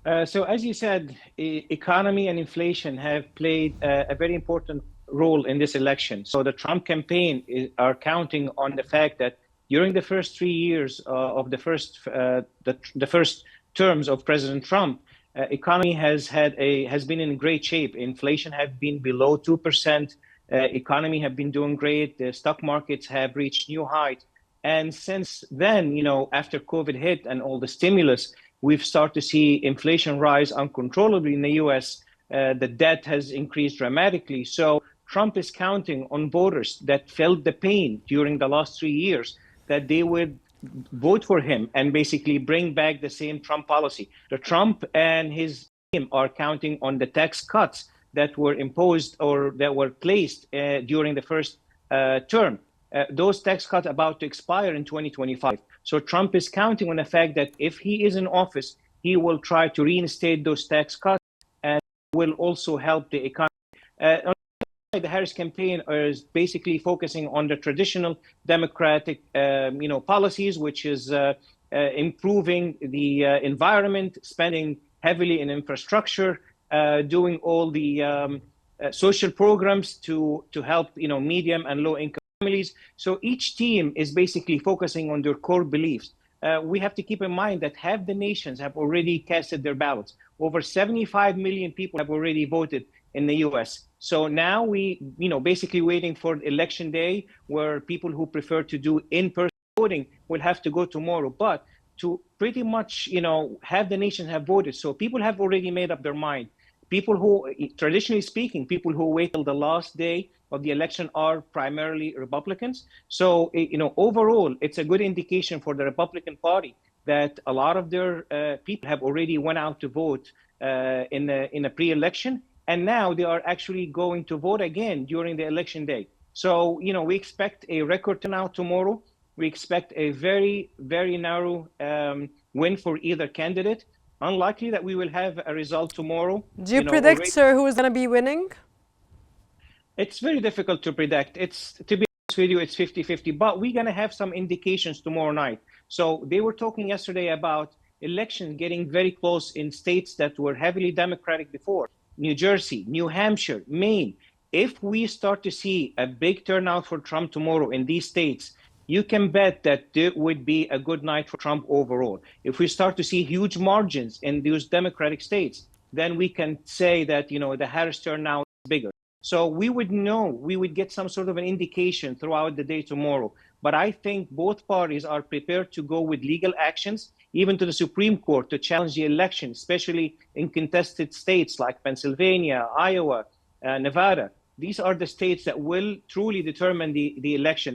So as you said, economy and inflation have played a very important role in this election. So the Trump campaign are counting on the fact that during the first 3 years of the first terms of President Trump, economy has been in great shape. Inflation has been below 2%. Economy have been doing great. The stock markets have reached new heights. And since then, after COVID hit and all the stimulus, we've started to see inflation rise uncontrollably in the US. The debt has increased dramatically. So Trump is counting on voters that felt the pain during the last 3 years that they would vote for him and basically bring back the same Trump policy. The Trump and his team are counting on the tax cuts that were imposed or that were placed during the first term. Those tax cuts about to expire in 2025. So Trump is counting on the fact that if he is in office, he will try to reinstate those tax cuts and will also help the economy. The Harris campaign is basically focusing on the traditional Democratic, policies, which is improving the environment, spending heavily in infrastructure, doing all the social programs to help, medium and low income families. So each team is basically focusing on their core beliefs. We have to keep in mind that half the nations have already casted their ballots. Over 75 million people have already voted in the US. So now we, basically waiting for election day where people who prefer to do in-person voting will have to go tomorrow. But to pretty much, half the nation have voted. So people have already made up their mind. People who, traditionally speaking, people who wait till the last day of the election are primarily Republicans. So, overall, it's a good indication for the Republican Party that a lot of their people have already went out to vote in a pre-election, and now they are actually going to vote again during the election day. So, we expect a record turnout tomorrow. We expect a very, very narrow win for either candidate. Unlikely that we will have a result tomorrow. Do you predict, sir, who is going to be winning? It's very difficult to predict. To be honest with you, it's 50-50, but we're going to have some indications tomorrow night. So they were talking yesterday about elections getting very close in states that were heavily Democratic before. New Jersey, New Hampshire, Maine. If we start to see a big turnout for Trump tomorrow in these states, you can bet that there would be a good night for Trump overall. If we start to see huge margins in those Democratic states, then we can say that, the Harris turnout is bigger. So we would get some sort of an indication throughout the day tomorrow. But I think both parties are prepared to go with legal actions, even to the Supreme Court, to challenge the election, especially in contested states like Pennsylvania, Iowa, Nevada. These are the states that will truly determine the election.